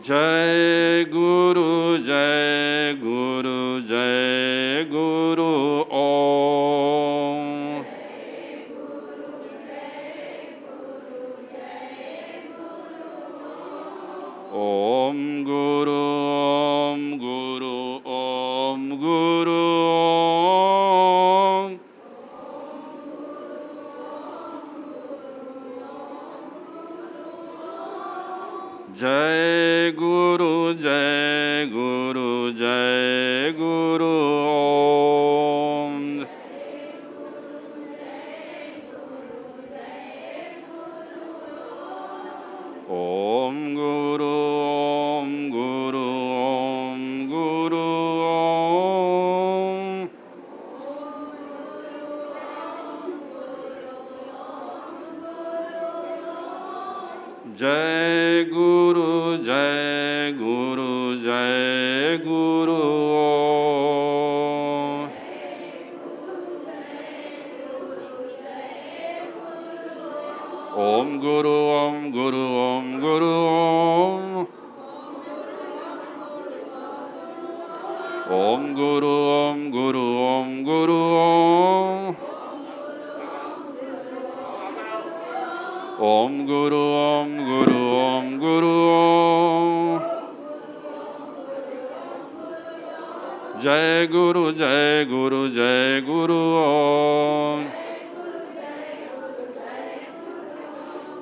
જય ગુરુ જય ગુરુ જય ગુરુ ઓમ. ઓમ ગુરુ ઓમ ગુરુ ઓમ ગુરુ ઓમ. જય ગુરુ જય ગુરુ જય ગુરુ ઓમ. ઓમ ગુરુ ઓમ ગુરુ ઓમ ગુરુ ઓમ. જય ગુરુ જય ગુરુ જય ગુરુ ઓમ. ઓમ ગુરુ ઓમ ગુરુ ઓમ ગુરુ ઓમ. ઓમ ગુરુ ઓમ ગુરુ ઓમ ગુરુ ઓમ. ઓમ ગુરુ ઓમ ગુરુ ઓમ ગુરુ ઓમ. જય ગુરુ જય ગુરુ જય ગુરુ ઓમ.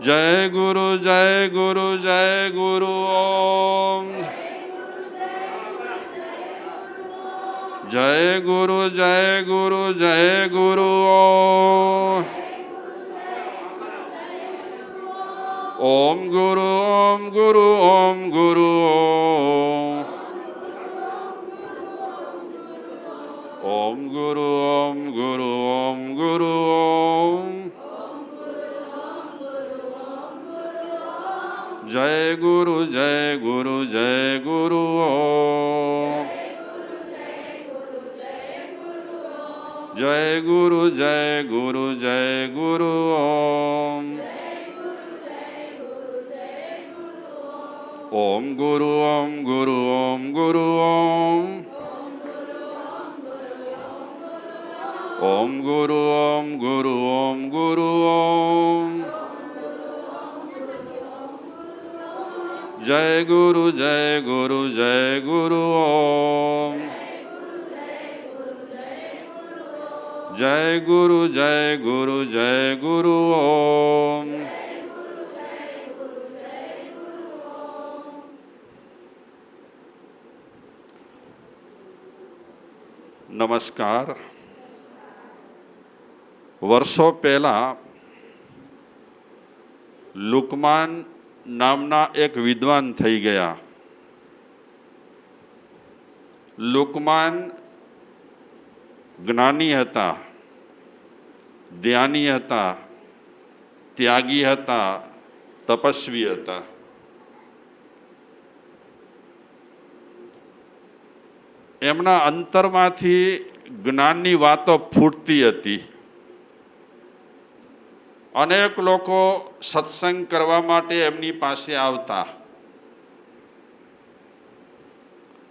જય ગુરુ જય ગુરુ જય ગુરુ ઓમ. જય ગુરુ જય ગુરુ જય ગુરુ ઓમ. ઓમ ગુરુ ઓમ ગુરુ ઓમ ગુરુ ઓમ. ઓમ ગુરુ ઓમ ગુરુ ઓમ ગુરુ ઓમ. જય ગુરુ જય ગુરુ જય ગુરુ ઓમ. જય ગુરુ જય ગુરુ જય ગુરુ ઓમ. ઓમ ગુરુ ઓમ ગુરુ ઓમ ગુરુ ઓમ. ઓમ ગુરુ ઓમ ગુરુ ઓમ ગુરુ ઓમ. જય ગુરુ જય ગુરુ જય ગુરુ ઓમ. જય ગુરુ જય ગુરુ જય ગુરુ ઓમ. નમસ્કાર. વર્ષો પહેલા લુકમાન નામના એક વિદ્વાન થઈ ગયા. લુકમાન જ્ઞાની હતા, ધ્યાની હતા, ત્યાગી હતા, તપસ્વી હતા. એમના અંતરમાંથી જ્ઞાનની વાતો ફૂટતી હતી. અનેક લોકો સત્સંગ કરવા માટે એમની પાસે આવતા.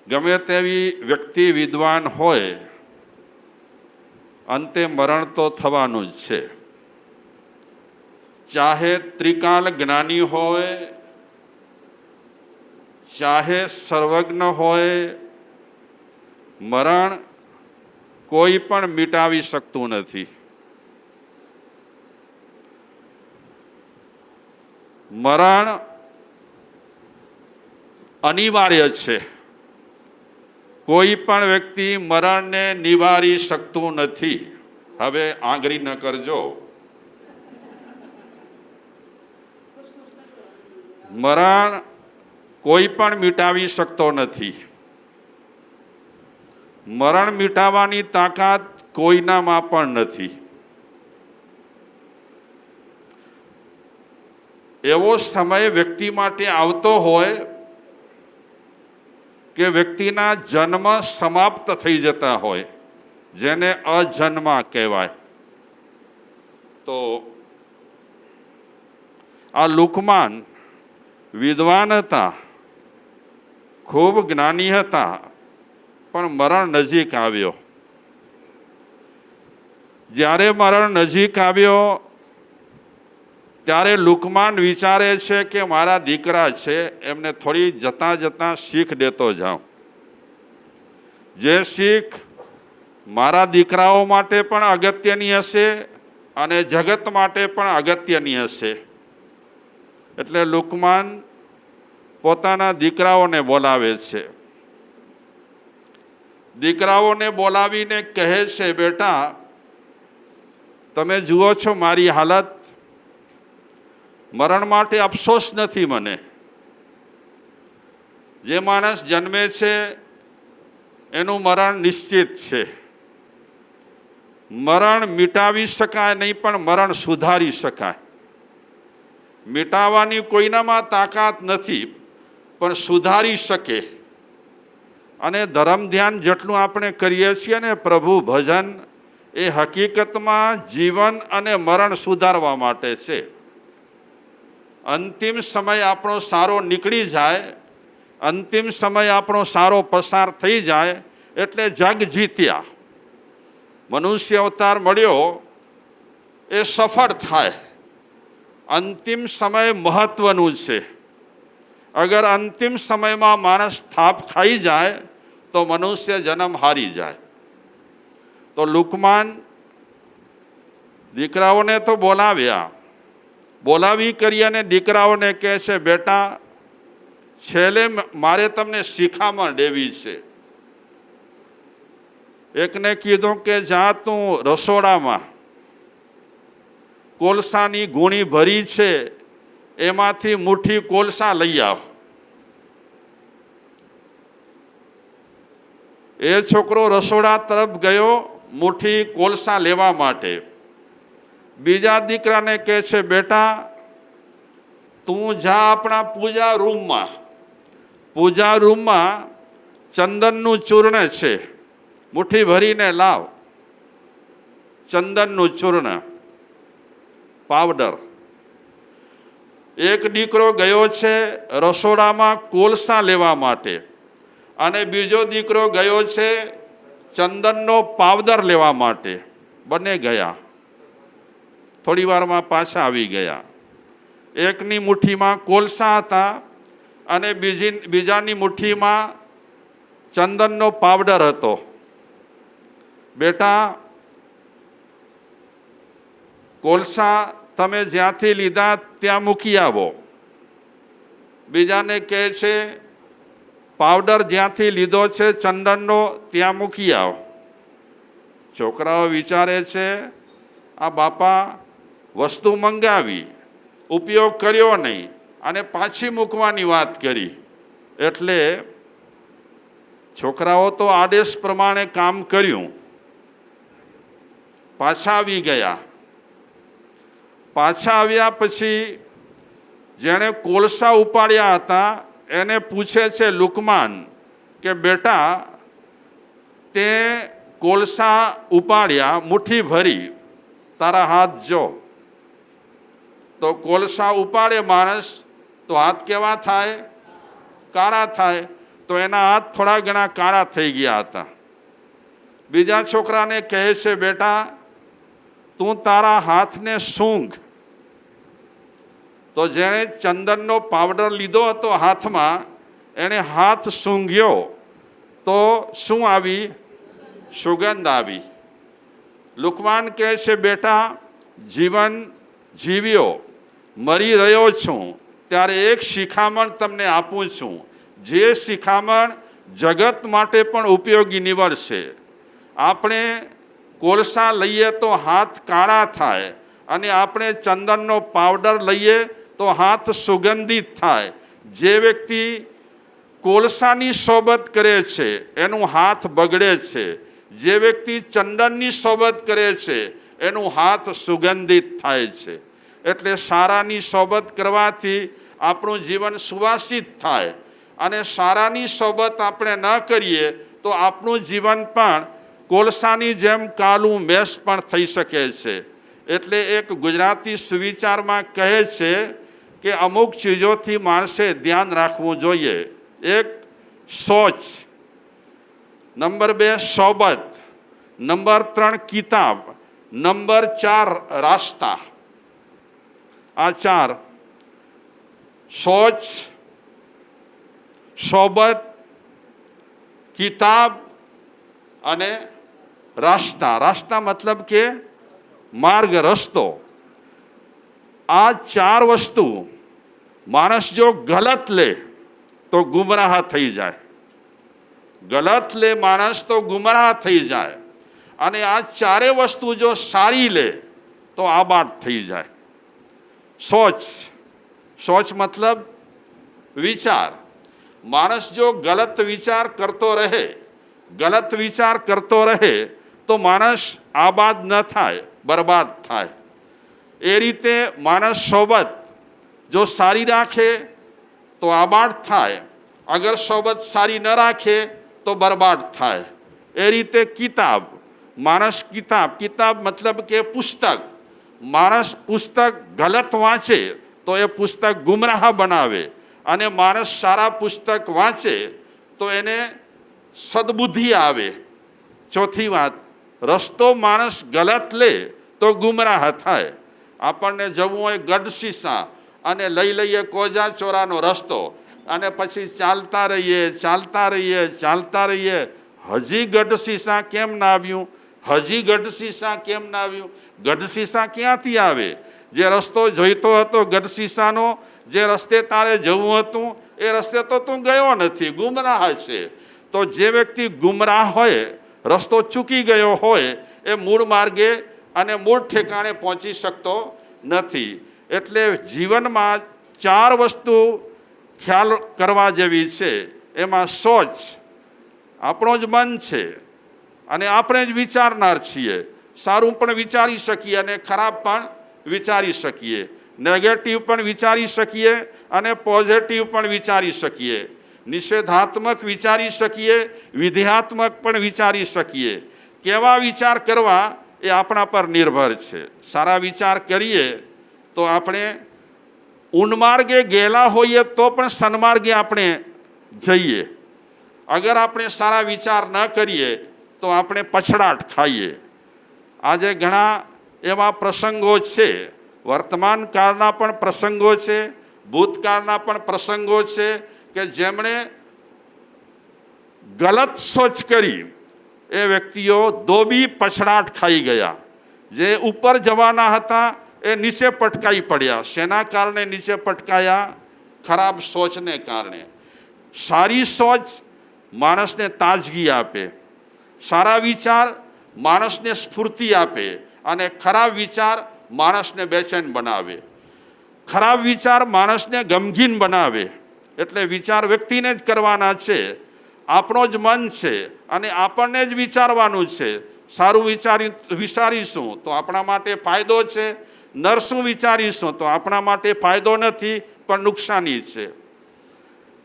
ગમે તેવી વ્યક્તિ વિદ્વાન હોય, અંતે મરણ તો થવાનું જ છે. ચાહે ત્રિકાલ જ્ઞાની હોય, ચાહે સર્વજ્ઞ હોય, મરણ કોઈ પણ મિટાવી શકતું નથી. મરણ અનિવાર્ય છે. કોઈ પણ વ્યક્તિ મરણને નિવારી શકતું નથી. હવે આંગળી ન કરજો. મરણ કોઈ પણ મિટાવી શકતો નથી. મરણ મિટાવવાની તાકાત કોઈનામાં પણ નથી. એવો સમય વ્યક્તિ માટે આવતો હોય કે વ્યક્તિના જન્મ સમાપ્ત થઈ જતા હોય, જેને અજન્મા કહેવાય. તો આ લુકમાન વિદ્વાન હતા, ખૂબ જ્ઞાની હતા, પણ મરણ નજીક આવ્યો. જ્યારે મરણ નજીક આવ્યો ત્યારે લુકમાન વિચારે છે કે મારા દીકરા છે, એમને થોડી જતાં જતાં શીખ દેતો જાઉં. જે શીખ મારા દીકરાઓ માટે પણ અગત્યની હશે અને જગત માટે પણ અગત્યની હશે. એટલે લુકમાન પોતાના દીકરાઓને બોલાવે છે. દીકરાઓને બોલાવીને કહે છે, બેટા તમે જુઓ છો મારી હાલત, મરણ માટે અફસોસ નથી મને. જે માણસ જન્મે છે એનું મરણ નિશ્ચિત છે. મરણ મિટાવી શકાય નહીં, પણ મરણ સુધારી શકાય. મિટાવવાની કોઈનામાં તાકાત નથી, પણ સુધારી શકે. અને ધર્મ ધ્યાન જેટલું આપણે કરીએ છીએ ને પ્રભુ ભજન, એ હકીકતમાં જીવન અને મરણ સુધારવા માટે છે. અંતિમ સમય આપણો સારો નીકળી જાય, અંતિમ સમય આપણો સારો પસાર થઈ જાય એટલે જગ જીત્યા. મનુષ્ય અવતાર મળ્યો એ સફળ થાય. અંતિમ સમય મહત્વનું છે. અગર અંતિમ સમયમાં માણસ થાપ ખાઈ જાય તો મનુષ્ય જન્મ હારી જાય. તો લુકમાન દીકરાઓને તો બોલાવી કરી અને દીકરાઓને કહે છે, બેટા છેલ્લે મારે તમને શિખામણ દેવી છે. એકને કીધું કે જા તું રસોડામાં કોલસાની ગુણી ભરી છે, એમાંથી મુઠ્ઠી કોલસા લઈ આવ. એ છોકરો રસોડા તરફ ગયો મુઠ્ઠી કોલસા લેવા માટે. બીજા દીકરાને કહે છે, બેટા તું જા આપણા પૂજા રૂમમાં ચંદનનું ચૂર્ણ છે, મુઠ્ઠી ભરીને લાવ. ચંદનનું ચૂર્ણ, પાવડર. એક દીકરો ગયો છે રસોડામાં કોલસા લેવા માટે અને બીજો દીકરો ગયો છે ચંદનનો પાવડર લેવા માટે. બંને ગયા, થોડી વારમાં પાછા આવી ગયા. એકની મુઠ્ઠીમાં કોલસા હતા અને બીજાની મુઠ્ઠીમાં ચંદનનો પાવડર હતો. બેટા કોલસા તમે જ્યાંથી લીધા ત્યાં મૂકી આવો. બીજાને કહે છે પાવડર જ્યાંથી લીધો છે ચંદનનો ત્યાં મૂકી આવો. છોકરાઓ વિચારે છે આ બાપા વસ્તુ મંગાવી, ઉપયોગ કર્યો નહીં અને પાછી મૂકવાની વાત કરી. એટલે છોકરાઓ તો આદેશ પ્રમાણે કામ કર્યું, પાછા આવી ગયા. પાછા આવ્યા પછી જેણે કોલસા ઉપાડ્યા હતા એને પૂછે છે લુકમાન કે બેટા તે કોલસા ઉપાડ્યા મુઠ્ઠી ભરી, તારા હાથ જો. તો કોલસા ઉપાડે માણસ તો હાથ કેવા થાય? કાળા થાય. તો એના હાથ થોડા ઘણા કાળા થઈ ગયા હતા. બીજા છોકરાને કહે છે બેટા તું તારા હાથને સૂંઘ. તો જેણે ચંદનનો પાવડર લીધો હતો હાથમાં, એણે હાથ સૂંઘ્યો તો શું આવી? સુગંધ આવી. લુકમાન કહે છે બેટા જીવન જીવ્યો, મરી રહ્યો છું ત્યારે એક શિખામણ તમને આપું છું, જે શિખામણ જગત માટે પણ ઉપયોગી નીવડશે. આપણે કોલસા લઈએ તો હાથ કાળા થાય અને આપણે ચંદનનો પાવડર લઈએ તો હાથ સુગંધિત થાય. જે વ્યક્તિ કોલસાની સોબત કરે છે એનું હાથ બગડે છે. જે વ્યક્તિ ચંદનની સોબત કરે છે એનું હાથ સુગંધિત થાય છે. એટલે સારાની સોબત કરવાથી આપણું જીવન સુવાસિત થાય અને સારાની સોબત આપણે ન કરીએ તો આપણું જીવન પણ કોલસાની જેમ કાલું મેસ પણ થઈ શકે છે. એટલે એક ગુજરાતી સુવિચારમાં કહે છે કે અમુક ચીજોથી માણસે ધ્યાન રાખવું જોઈએ. એક સોચ, નંબર 2 સોબત, નંબર 3 કિતાબ, નંબર 4 રાસ્તા. આ 4 સોચ, સોબત, કિતાબ અને રાસ્તા. રાસ્તા મતલબ કે માર્ગ, રસ્તો. આ 4 વસ્તુ માણસ જો ગલત લે તો ગુમરાહ થઈ જાય. ગલત લે માણસ તો ગુમરાહ થઈ જાય. અને આ 4 વસ્તુ જો સારી લે તો આબાદ થઈ જાય. સોચ, સોચ મતલબ વિચાર. માણસ જો ગલત વિચાર કરતો રહે, ગલત વિચાર કરતો રહે તો માણસ આબાદ ન થાય, બરબાદ થાય. એ રીતે માણસ સોબત જો સારી રાખે તો આબાદ થાય, અગર સોબત સારી ન રાખે તો બરબાદ થાય. એ રીતે કિતાબ, માણસ કિતાબ, કિતાબ મતલબ કે પુસ્તક. માણસ પુસ્તક ગલત વાંચે તો એ પુસ્તક ગુમરાહ બનાવે, અને માણસ સારા પુસ્તક વાંચે તો એને સદબુદ્ધિ આવે. ચોથી વાત, રસ્તો માણસ ગલત લે તો ગુમરાહ થાય. આપણને જવું હોય ગઢશીશા અને લઈ લઈએ કોજા ચોરાનો રસ્તો, અને પછી ચાલતા રહીએ, ચાલતા રહીએ, ચાલતા રહીએ. હજી ગઢશીશા કેમ ના આવ્યું? હજી ગઢશીશા કેમ ના આવ્યું? ગઢશીશા ક્યાંથી આવે? જે રસ્તો જોઈતો હતો ગઢશીશાનો, જે રસ્તે તારે જવું હતું એ રસ્તે તો તું ગયો નથી, ગુમરાહ છે. તો જે વ્યક્તિ ગુમરાહ હોય, રસ્તો ચૂકી ગયો હોય, એ મૂળ માર્ગે અને મૂળ ઠેકાણે પહોંચી શકતો નથી. એટલે જીવનમાં 4 વસ્તુ ખ્યાલ કરવા જેવી છે. એમાં સોચ, આપણો જ મન છે અને આપણે જ વિચારનાર છીએ. સારું પણ વિચારી શકીએ અને ખરાબ પણ વિચારી શકીએ. નેગેટિવ પણ વિચારી શકીએ અને પોઝિટિવ પણ વિચારી શકીએ. નિષેધાત્મક વિચારી શકીએ, વિધેયાત્મક પણ વિચારી શકીએ. કેવા વિચાર કરવા એ આપણા પર નિર્ભર છે. સારા વિચાર કરીએ તો આપણે ઉન્માર્ગે ગયેલા હોઈએ તો પણ સન્માર્ગે આપણે જઈએ. અગર આપણે સારા વિચાર ન કરીએ તો આપણે પછડાટ ખાઈએ. આજે ઘણા એવા પ્રસંગો છે, વર્તમાન કાળના પણ પ્રસંગો છે, ભૂતકાળના પણ પ્રસંગો છે કે જેમણે ગલત સોચ કરી એ વ્યક્તિઓ દોબી પછડાટ ખાઈ ગયા. જે ઉપર જવાના હતા એ નીચે પટકાઈ પડ્યા. શેના કારણે નીચે પટકાયા? ખરાબ સોચને કારણે. સારી સોચ માણસને તાજગી આપે, સારા વિચાર માણસને સ્ફૂર્તિ આપે, અને ખરાબ વિચાર માણસને બેચેન બનાવે. ખરાબ વિચાર માણસને ગમગીન બનાવે. એટલે વિચાર વ્યક્તિને જ કરવાના છે. આપણો જ મન છે અને આપણને જ વિચારવાનું છે. સારું વિચારીશું તો આપણા માટે ફાયદો છે, નરસું વિચારીશું તો આપણા માટે ફાયદો નથી પણ નુકસાની છે.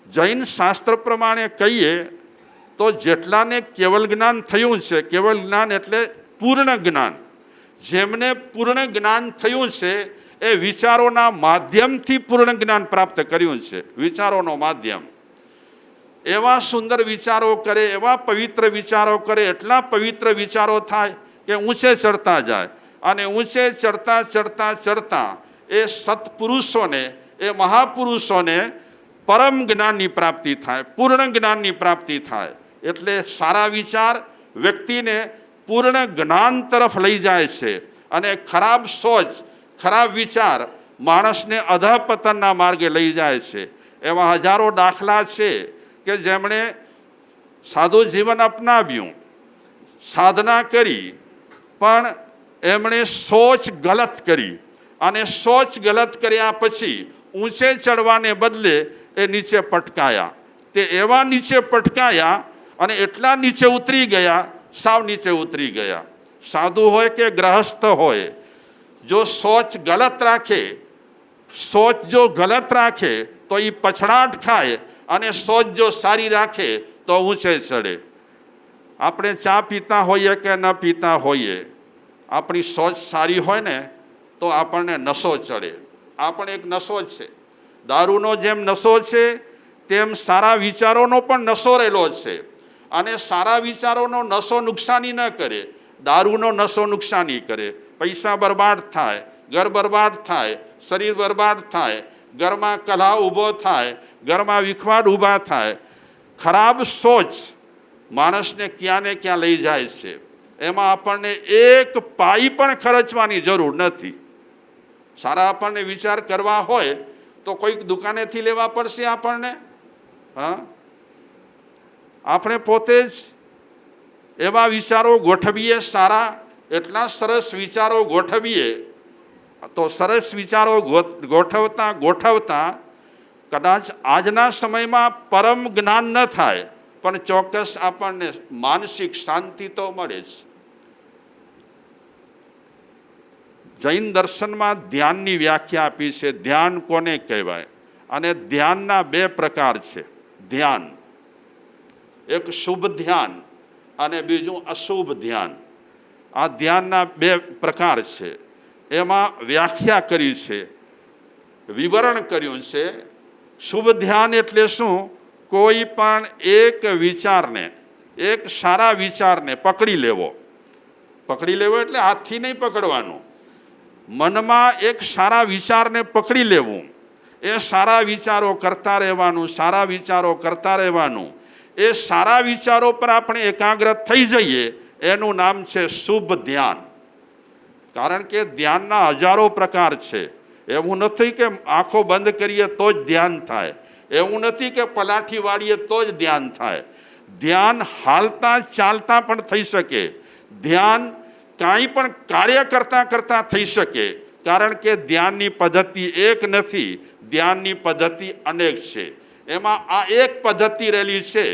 જૈન શાસ્ત્ર પ્રમાણે કહીએ તો જેટલાને કેવલ જ્ઞાન થયું છે, કેવલ જ્ઞાન એટલે પૂર્ણ જ્ઞાન, જેમને પૂર્ણ જ્ઞાન થયું છે એ વિચારોના માધ્યમથી પૂર્ણ જ્ઞાન પ્રાપ્ત કર્યું છે. વિચારોનો માધ્યમ. એવા સુંદર વિચારો કરે, એવા પવિત્ર વિચારો કરે, એટલા પવિત્ર વિચારો થાય કે ઊંચે ચડતા જાય. અને ઊંચે ચડતા ચડતા ચડતા એ સત્પુરુષોને, એ મહાપુરુષોને પરમ જ્ઞાનની પ્રાપ્તિ થાય, પૂર્ણ જ્ઞાનની પ્રાપ્તિ થાય. એટલે સારા વિચાર વ્યક્તિને પૂર્ણ જ્ઞાન તરફ લઈ જાય છે, અને ખરાબ સોચ, ખરાબ વિચાર માણસને અધઃપતનના માર્ગે લઈ જાય છે. એવા હજારો દાખલા છે કે જેમણે સાદું જીવન અપનાવ્યું, સાધના કરી, પણ એમણે સોચ ગલત કરી, અને સોચ ગલત કર્યા પછી ઊંચે ચડવાને બદલે એ નીચે પટકાયા. તે એવા નીચે પટકાયા અને એટલા નીચે ઉતરી ગયા, સાવ નીચે ઉતરી ગયા. સાધુ હોય કે ગ્રહસ્થ હોય, જો સોચ ગલત રાખે, સોચ જો ગલત રાખે તો એ પછડાટ ખાય, અને સોચ જો સારી રાખે તો ઊંચે ચડે. આપણે ચા પીતા હોઈએ કે ન પીતા હોઈએ, આપણી સોચ સારી હોય ને તો આપણને નશો ચડે. આપણે એક નશો છે, દારૂનો જેમ નશો છે તેમ સારા વિચારોનો પણ નશો રહેલો છે. અને સારા વિચારોનો નશો નુકસાની ન કરે, દારૂનો નશો નુકસાની કરે, પૈસા બરબાદ થાય, ઘર બરબાદ થાય, શરીર બરબાદ થાય, ઘરમાં કલહ ઊભો થાય, ઘરમાં વિખવાદ ઊભા થાય. ખરાબ સોચ માણસને ક્યાં ને ક્યાં લઈ જાય છે. એમાં આપણને એક પાઈ પણ ખર્ચવાની જરૂર નથી. સારા આપણને વિચાર કરવા હોય તો કોઈક દુકાનેથી લેવા પડશે આપણને. હા, આપણે પોતે જ એવા વિચારો ગોઠવીએ, સારા એટલા સરસ વિચારો ગોઠવીએ તો સરસ વિચારો ગોઠવતા ગોઠવતા કદાચ આજના સમયમાં પરમ જ્ઞાન ન થાય, પણ ચોક્કસ આપણને માનસિક શાંતિ તો મળે જ. જૈન દર્શનમાં ધ્યાનની વ્યાખ્યા આપી છે. ધ્યાન કોને કહેવાય? અને ધ્યાનના બે પ્રકાર છે. ધ્યાન, એક શુભ ધ્યાન અને બીજું અશુભ ધ્યાન. આ ધ્યાનના બે પ્રકાર છે. એમાં વ્યાખ્યા કરી છે, વિવરણ કર્યું છે. શુભ ધ્યાન એટલે શું? કોઈ પણ એક વિચારને, એક સારા વિચારને પકડી લેવો. પકડી લેવો એટલે હાથથી નહીં પકડવાનું. મનમાં એક સારા વિચારને પકડી લેવું, એ સારા વિચારો કરતા રહેવાનું, સારા વિચારો કરતા રહેવાનું. એ સારા વિચારો પર આપણે એકાગ્ર થઈ જઈએ, એનું નામ છે શુભ ધ્યાન. કારણ કે ધ્યાનના હજારો પ્રકાર છે. એવું નથી કે આંખો બંધ કરીએ તો જ ધ્યાન થાય, એવું નથી કે પલાઠી વાળીએ તો જ ધ્યાન થાય. ધ્યાન હાલતા ચાલતા પણ થઈ શકે. ધ્યાન કાંઈ પણ કાર્ય કરતાં કરતાં થઈ શકે. કારણ કે ધ્યાનની પદ્ધતિ એક નથી, ધ્યાનની પદ્ધતિ અનેક છે. એમાં આ એક પદ્ધતિ રહેલી છે,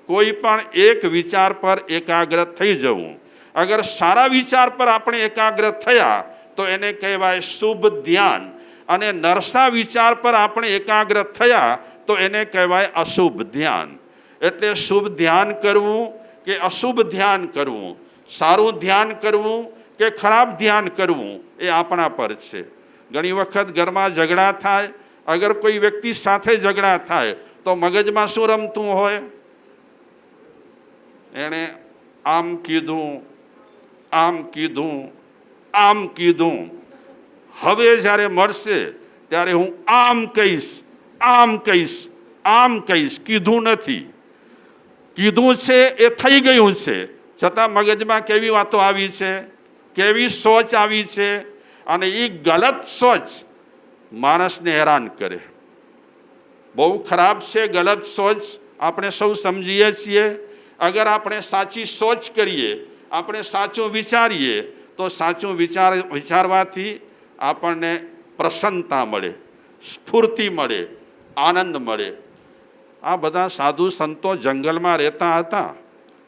કોઈ પણ એક વિચાર પર એકાગ્ર થઈ જવું. અગર સારા વિચાર પર આપણે એકાગ્ર થયા તો એને કહેવાય શુભ ધ્યાન. અને નરસા વિચાર પર આપણે એકાગ્ર થયા તો એને કહેવાય અશુભ ધ્યાન. એટલે શુભ ધ્યાન કરવું કે અશુભ ધ્યાન કરવું, સારું ધ્યાન કરવું કે ખરાબ ધ્યાન કરવું, એ આપણા પર છે. ઘણી વખત ઘરમાં ઝઘડા થાય. અગર કોઈ વ્યક્તિ સાથે ઝઘડા થાય તો મગજમાં શું રમતું હોય? એણે આમ કીધું, આમ કીધું, આમ કીધું. હવે જ્યારે મળશે ત્યારે હું આમ કહીશ, આમ કહીશ, આમ કહીશ. કીધું નથી, કીધું છે એ થઈ ગયું છે, છતાં મગજમાં કેવી વાતો આવી છે, કેવી સોચ આવી છે. અને એ ગલત સોચ માણસને હેરાન કરે. બહુ ખરાબ છે ગલત સોચ, આપણે સૌ સમજીએ છીએ. અગર આપણે સાચી સોચ કરીએ, આપણે સાચું વિચારીએ તો સાચું વિચારવાથી આપણને પ્રસન્નતા મળે, સ્ફૂર્તિ મળે, આનંદ મળે. આ બધા સાધુ સંતો જંગલમાં રહેતા હતા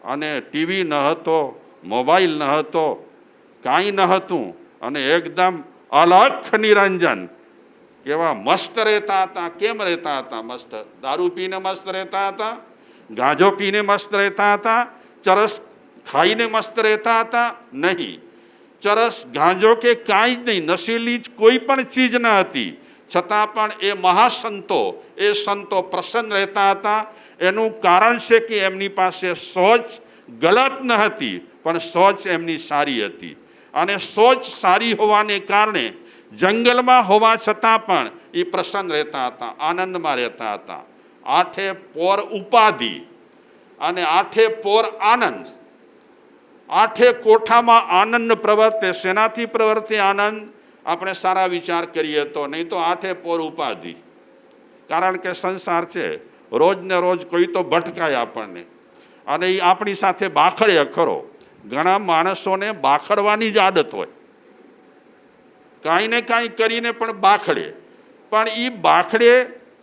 અને ટીવી ન હતો, મોબાઈલ ન હતો, કાંઈ ન હતું, અને એકદમ અલખ નિરંજન કેવા મસ્ત રહેતા હતા. કેમ રહેતા હતા મસ્ત? દારૂ પીને મસ્ત રહેતા હતા, ગાંજો પીને મસ્ત રહેતા હતા, ચરસ ખાઈને મસ્ત રહેતા હતા? નહીં. ચરસ, ગાંજો કે કાંઈ જ નહીં, નશીલી કોઈ પણ ચીજ ન હતી. છતાં પણ એ મહાસંતો, એ સંતો પ્રસન્ન રહેતા હતા. એનું કારણ છે કે એમની પાસે સોચ ગલત ન હતી, પણ સોચ એમની સારી હતી. અને સોચ સારી હોવાને કારણે જંગલમાં હોવા છતાં પણ એ પ્રસન્ન રહેતા હતા, આનંદમાં રહેતા હતા. આઠે પોર ઉપાધિ અને આઠે પોર આનંદ. આઠે કોઠામાં આનંદ પ્રવર્તે. શેનાથી પ્રવર્તે આનંદ? આપણે સારા વિચાર કરીએ તો, નહીં તો આઠે પોર ઉપાધિ. કારણ કે સંસાર છે, રોજ ને રોજ કોઈ તો ભટકાય આપણને, અને એ આપણી સાથે બાખડે ખરો. ઘણા માણસોને બાખડવાની જ આદત હોય, કાંઈ ને કાંઈ કરીને પણ બાખડે. પણ એ બાખડે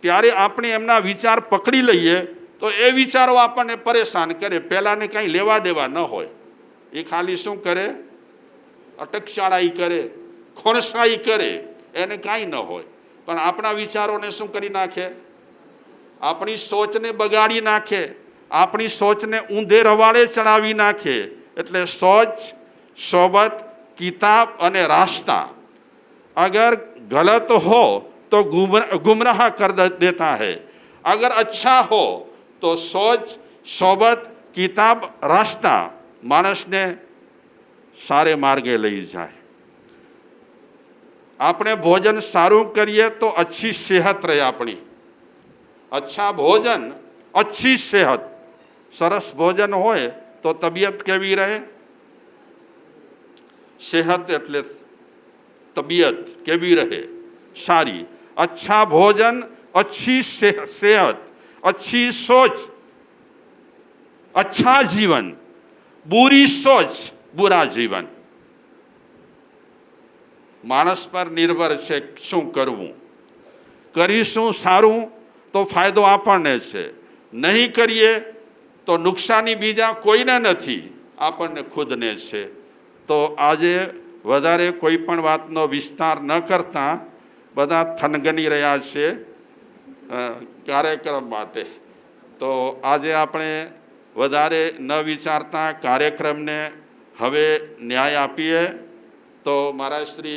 ત્યારે આપણે એમના વિચાર પકડી લઈએ તો એ વિચારો આપણને પરેશાન કરે. પહેલાંને કાંઈ લેવા દેવા ન હોય, એ ખાલી શું કરે? અટકચાળાઈ કરે, ખોણસાઈ કરે, એને કાંઈ ન હોય. પણ આપણા વિચારોને શું કરી નાખે? આપણી સોચને બગાડી નાખે, આપણી સોચને ઊંધે રવાડે ચડાવી નાખે. એટલે સોચ, સોબત, કિતાબ અને રાસ્તા અગર ગલત હો તો ગુમરાહ કર દેતા હૈ, अगर अच्छा हो तो सोच, सोबत, किताब, रास्ता मानस ने सारे मार्गे लई जाए। આપણે ભોજન સારું કરીએ તો अच्छी सेहत રહે આપણી। अच्छा भोजन, अच्छी सेहत। સરસ ભોજન હોય તો તબિયત કેવી રહે? सेहत એટલે તબિયત કેવી રહે? સારી। अच्छा भोजन, अच्छी सेहत, अच्छी सोच, अच्छा जीवन। बुरी सोच, बुरा जीवन। मानस पर निर्भर है शू करवू। करीशू सारू तो फायदो आपने छे, नहीं करिए तो नुकसानी बीजा कोईने नहीं, आपने खुद ने छे। तो आजे वधारे कोई पण वातनो विस्तार न करता बधा थनगनी रह्या छे कार्यक्रम माटे। तो आजे आपणे वधारे न विचारता कार्यक्रम ने हवे न्याय आपीए। तो मारा श्री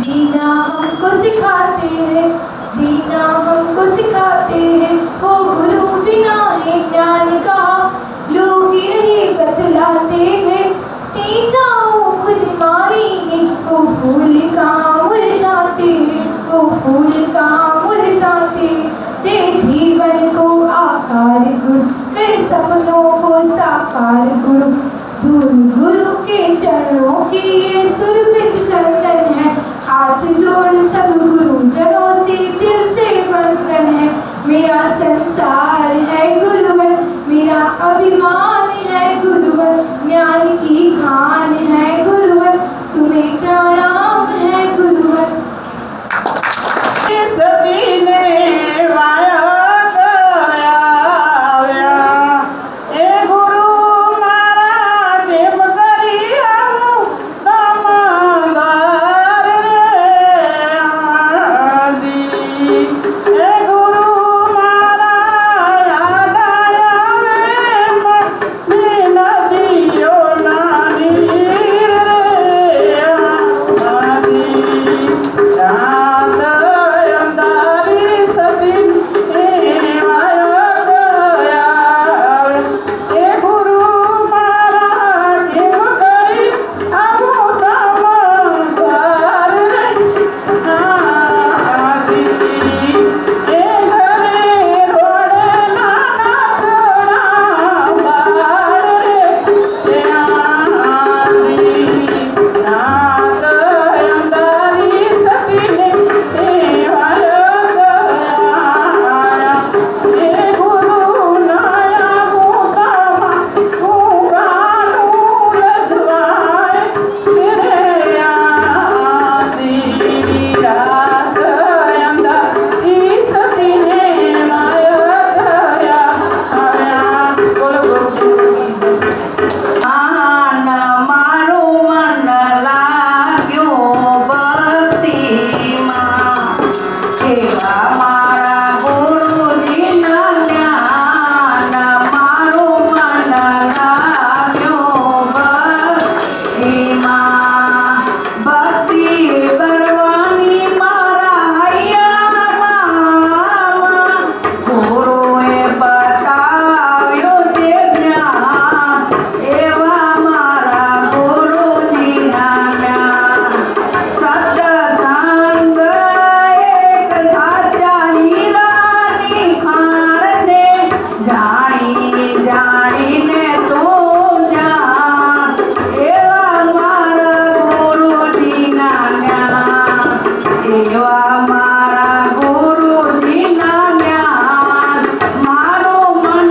जीना हमको सिखाते हैं, जीना हमको सिखाते हैं। वो गुरु बिना है ज्ञान का, लोग यही बतलाते हैं। जाओ खुद मारेंगे, वो फूल कहाँ मुरझाते हैं, वो फूल कहाँ मुरझाते। दे जीवन को आकार गुरु, कर सपनों को साकार गुरु। धूल गुरु के चरणों की ये सुरभित चंदन है। हाथ जोड़ सब गुरुजनों से दिल से वंदन है। मेरा संसार है गुरुवर, मेरा अभिमान है गुरुवर। ज्ञान की खान है गुरुवर, तुम्हें प्रणाम है गुरुवर। सभी ने वाया गया ए गुरु मारा देव करिया दामदार दी ए गुरु मारा याद आया मैं नदियो नानी रे आदी याद अंदारी सभी वाया गया ए गुरु मारा देव करी अब दामदार आदी ए घरे रोड़े नाना थोड़ा बाड़ रे आदी नाथ अंदारी सती ने वाया गया ए गुरु नाया मुकामा मुकानू लजवाए तेरे आदी रात अंदारी सती ने वाया गया बोलो बोलो આન મારું મન લાગ્યું ભક્તિમાં, એવા મારા ગુરુજીના જ્ઞાન. મારું મન લાગ્યું ભક્તિમાં, ભક્તિ કરવાની મારા હૈયામાં ગુરુએ બતાવ્યું તે જ્ઞાન. એવા મારા ગુરુજીના જ્ઞાન. સત્સંગ એક સાચા હીરાની ખાણ છે, જાણી જાણીને તું જાણ. એવા મારા ગુરુજીના જ્ઞાન, એવા મારા ગુરુજીના જ્ઞાન. મારું મન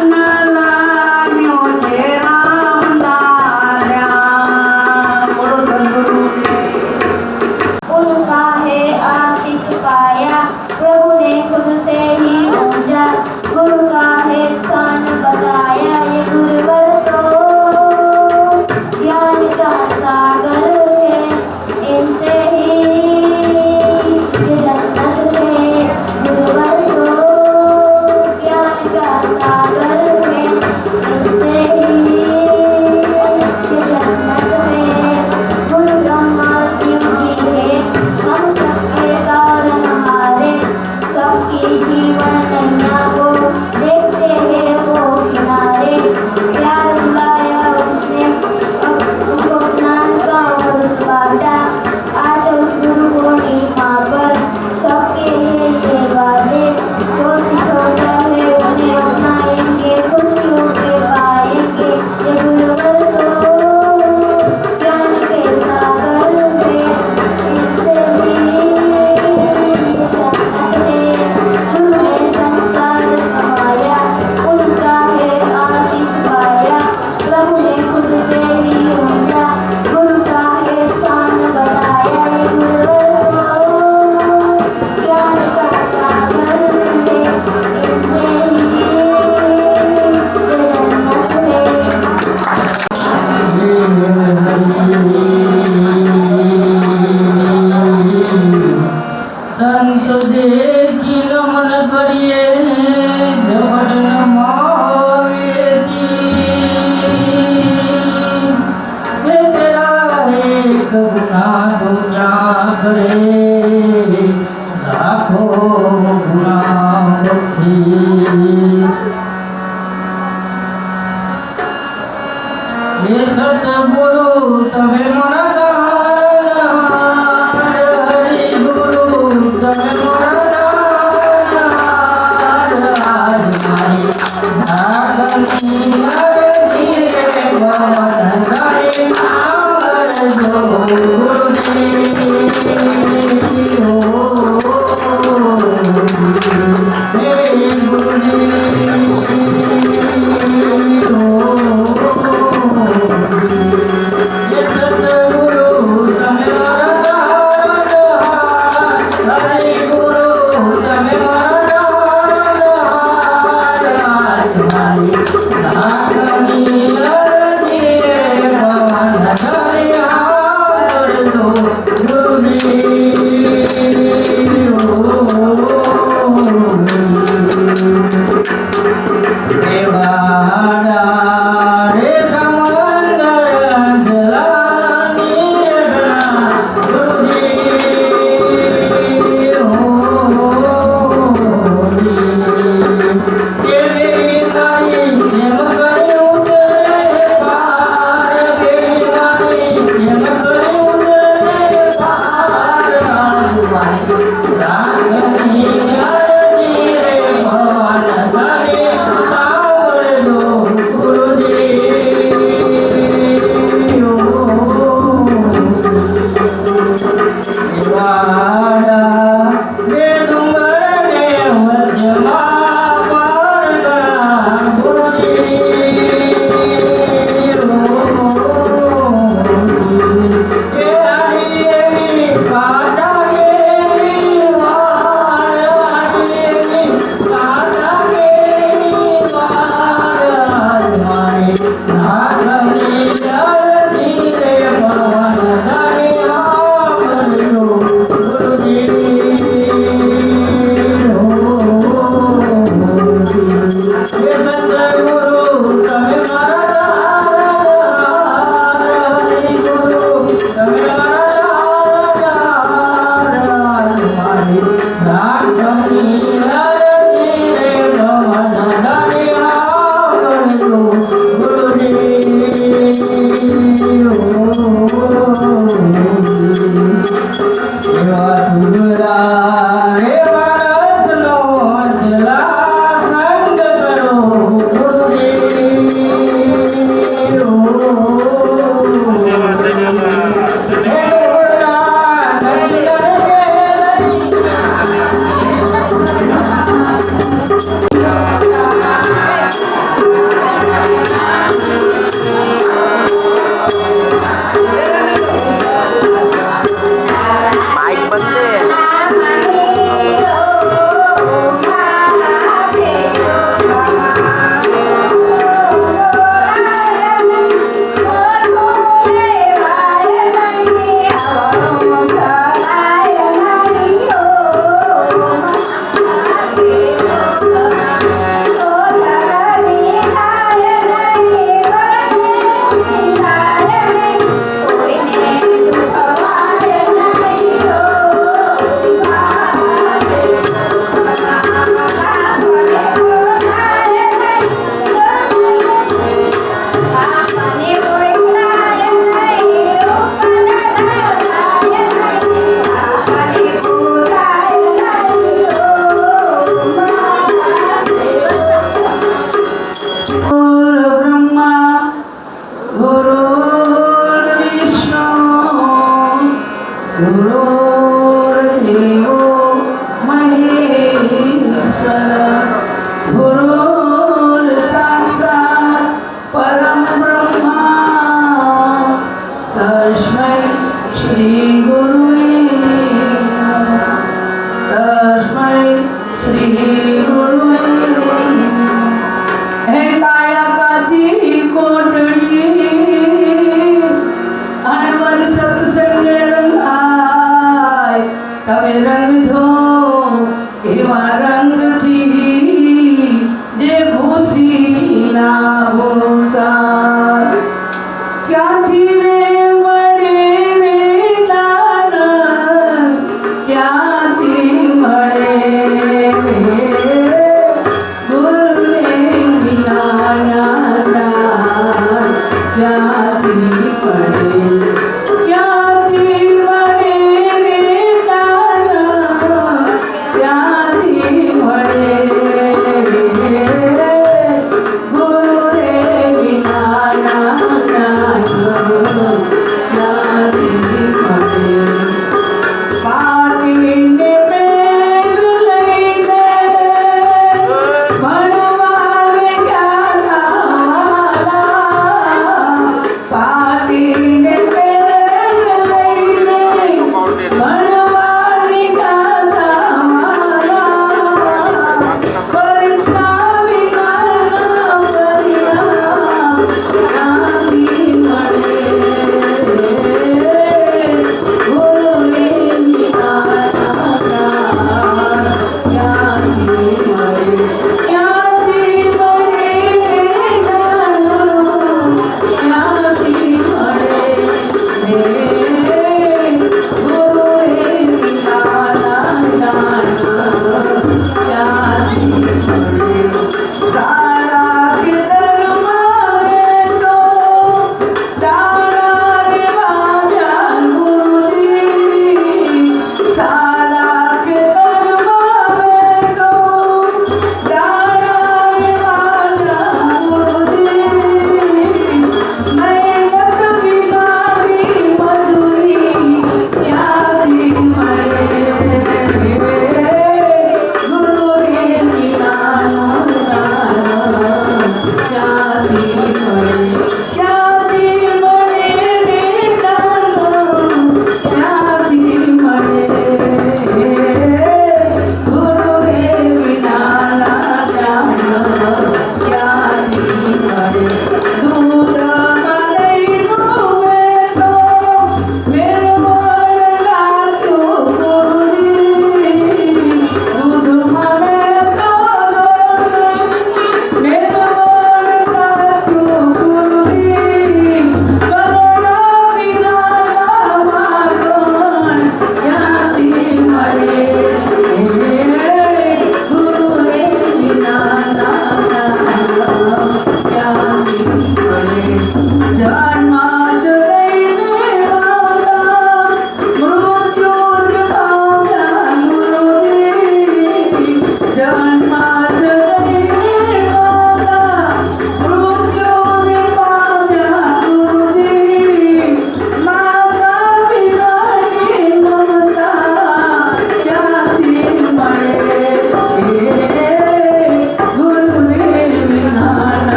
લાગ્યું છે રામના ધ્યાન. બોલો સદગુરુ. उनका है आशीष पाया, प्रभु ने खुद से ही पूजा। गुरु का है स्थान बताया, ये गुरुवर तो ज्ञान का सागर है। इनसे ही ये जन्नत है, गुरुवर तो ज्ञान का सागर है। इनसे ही ये जन्नत है। गुरु ब्रह्मा शिव जी है, हम सबके कारण हारे, सबकी जीवन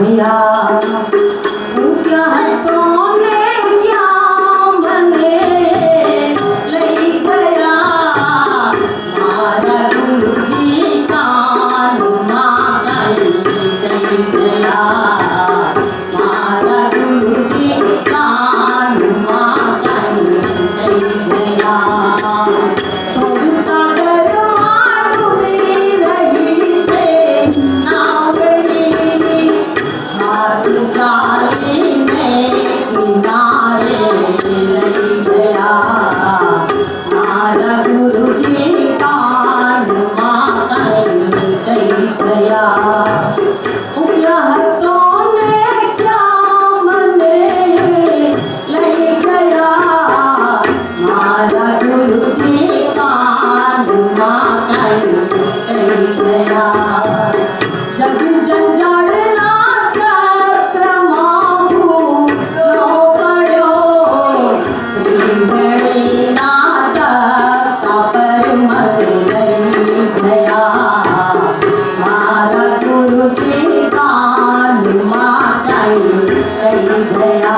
गया क्या तोने क्या मने ले गया मारा गुरु जी कान माई गया मारा गुरु जी कान माई गया तुम सागर माडुबी रही छे नावड़ी हाथ चालीने किनारे लई गया मारा गुरुजी कान माई गया क्या हाथों ने क्या मने लई गया मारा गुरुजी कान माई गया जग जंजाड़ ना चक्रमा भूलो पड़ो त्रिवेणी नाटक पर मर गया मारा गुरु जी कान माई गया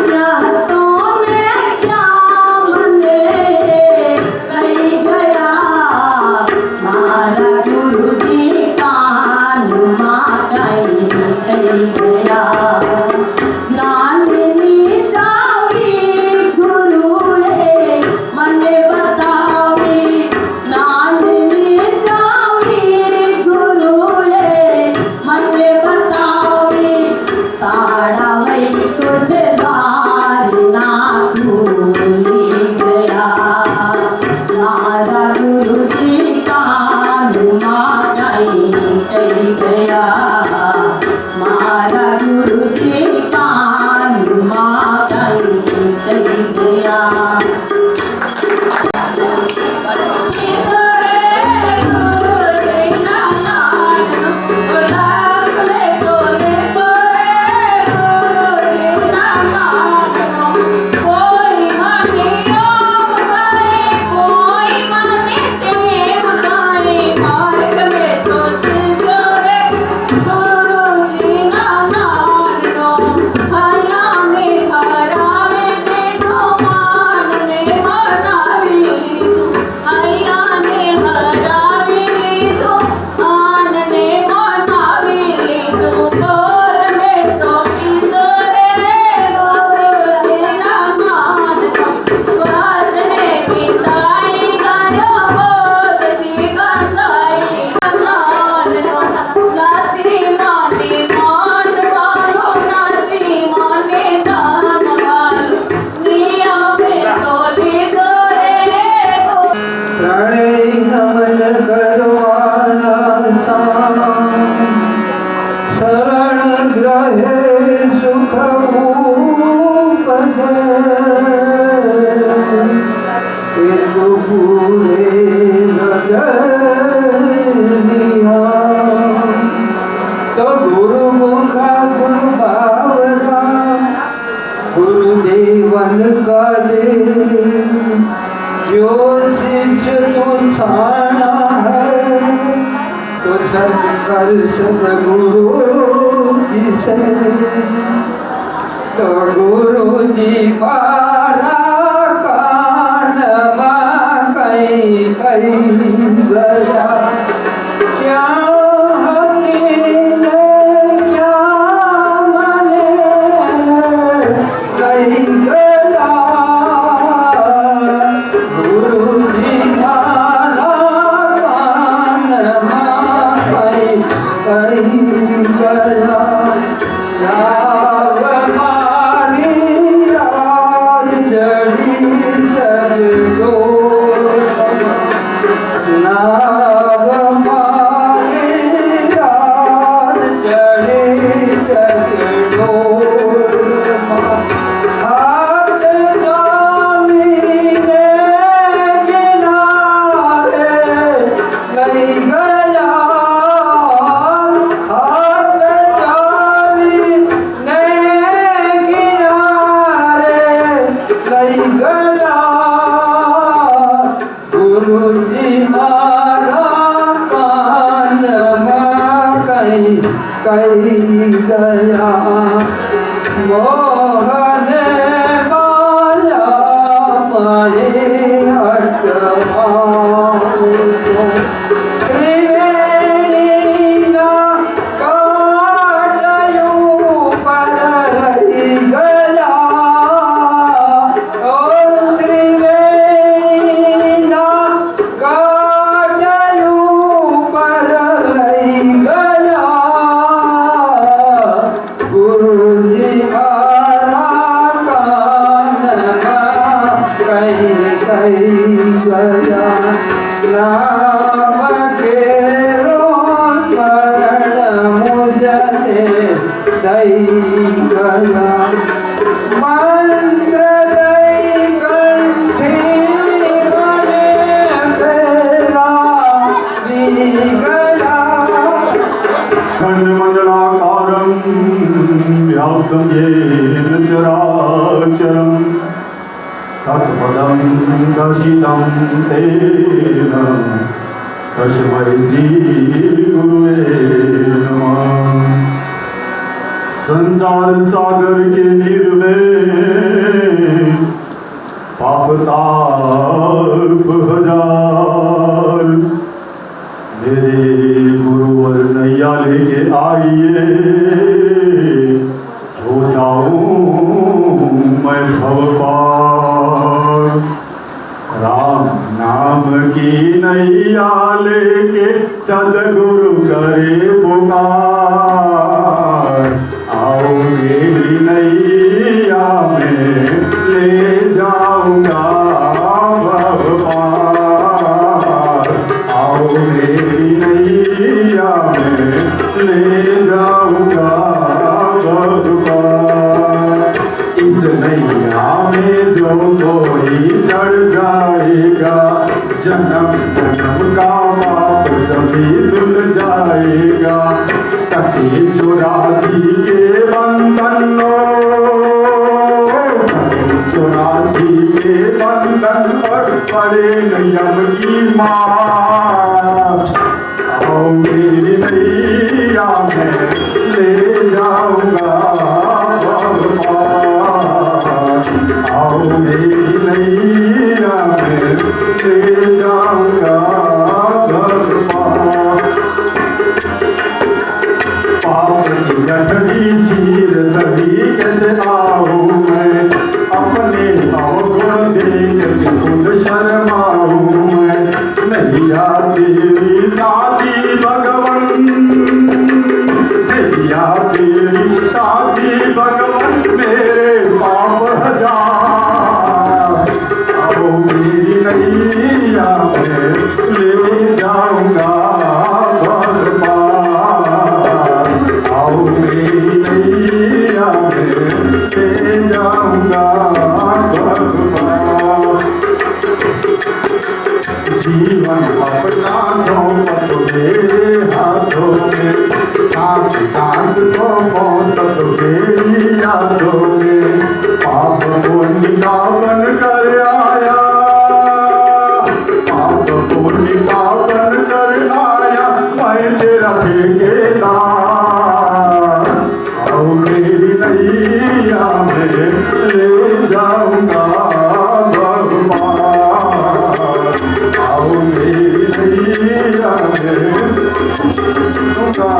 क्या हाथों ने क्या मने लई गया मारा गुरु जी कान माई गया नानी जावी गुरुए मने बतावी नानी जावी गुरुए मने बतावी ताड़ा वही कुछ बार ना भूली गया मारा गुरु जी कान माई गया मारा गुरु जी कान माई गया गुरुदेवन का दे जो शिष्य तो साना है तो सत्कर सदगुरु जी से तो गुरु जी पारा कान कहीं कहीं गया क्या कई गया मोहन माया मारे हटवा व्याप्तं येन चराचरं तत्पदं दर्शितं तेन तस्मै श्रीगुरुवे नमः। संसार सागर के नीर में पाप ताप हजार, मेरे गुरुवर नैया लेके आइए, हो जाऊं मैं भव पार। राम नाम की नैया लेके सदगुरु करे पुकार, आओ मेरी नैया में ले जाऊंगा भव पार, आओ मेरी नैया में ले जाऊंगा भव पार। इस नैया में जो कोई चढ़ जाएगा, जन्म जन्म का पाप सभी धुल जाएगा। तटी 84 के बंधनों, तटी 84 के बंधन पर पड़े नियम की मार। आओ मेरी नैया में ले जाऊंगा भव पार, आओ मेरी नैया में ले जाऊंगा भव पार। पाप की गठरी शीर तभी कैसे आऊं मैं, अपने अवगुण देख के खुद शर्माऊं मैं। नैया तेरी साथी भगवन, नैया तेरी साथी भगवन, मेरे पाप हजार। आओ मेरी नैया में ले जाऊंगा भव पार, आओ मेरी नैया में ले जाऊंगा भव पार। जीवन अपना सौंप मेरे हाथों में, सांस सांस को पहुँच मेरी यादों में। पाप को निकावन कर आया, पाप को निकावन कर आया, मैं तेरा ठेकेदार। आओ मेरी नैया में ले जाऊंगा भव पार, आओ मेरी नैया में जाऊंगा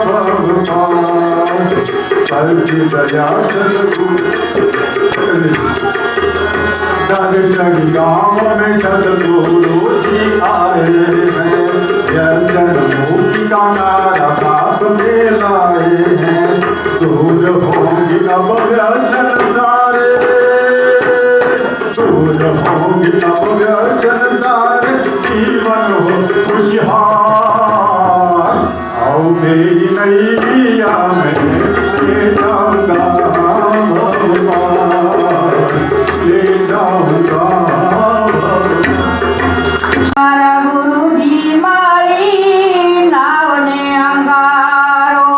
भव पार। करके दया दर्शन गाँव में सदगुरु जी आए हैं, व्यसन मुक्ति का नारा साथ में लाए हैं। दूर होंगे अब व्यसन सारे, दूर होंगे अब व्यसन सारे, जीवन हो खुशहाल। आओ मेरी नैया में ले जाऊंगा भव पार, ले जाऊंगा भव पार। मारा गुरुजी मारी नावने अंगारो,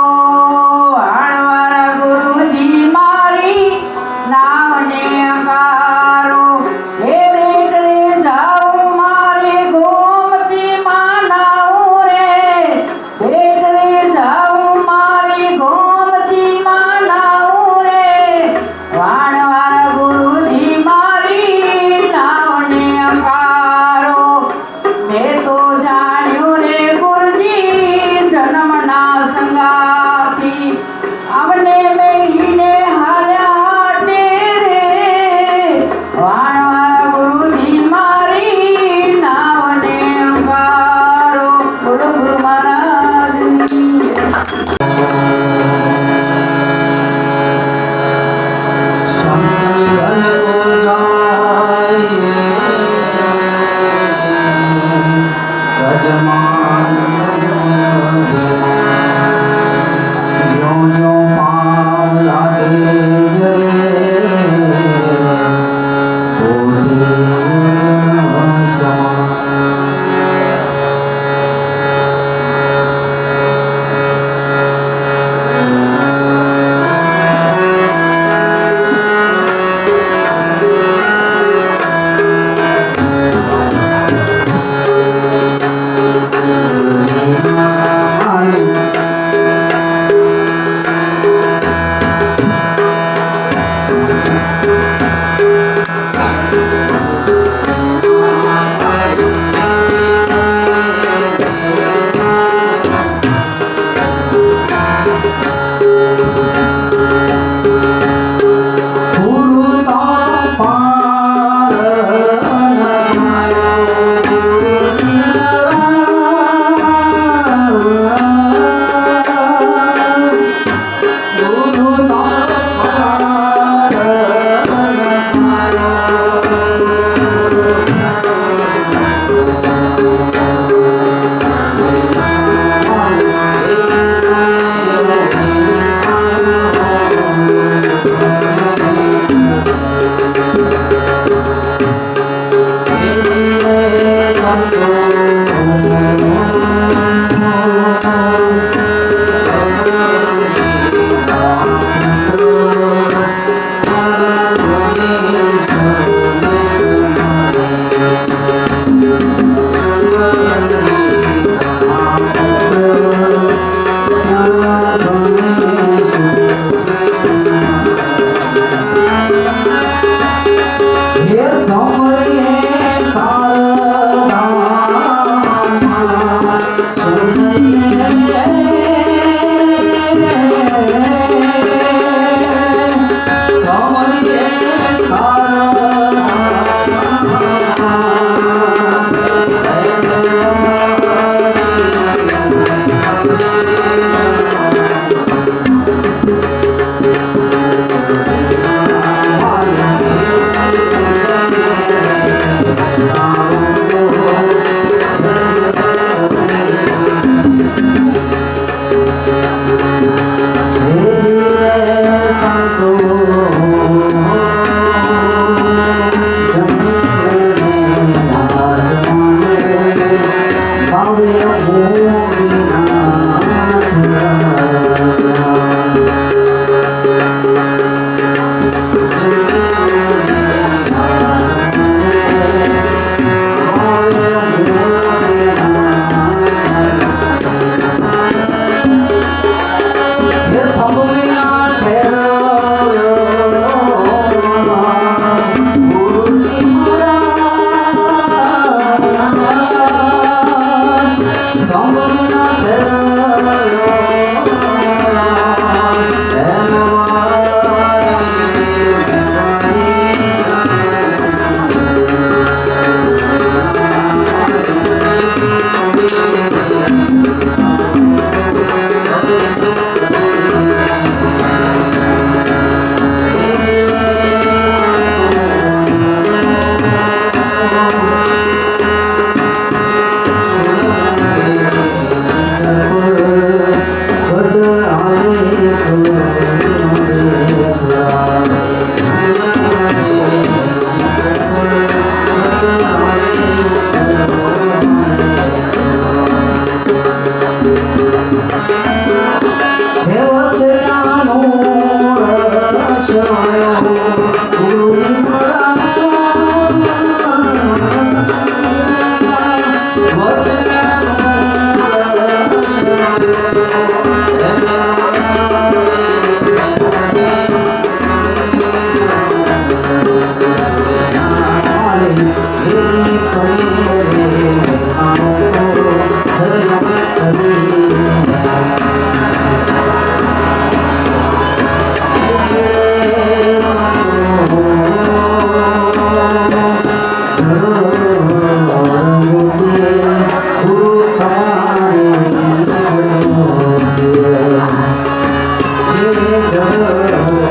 जब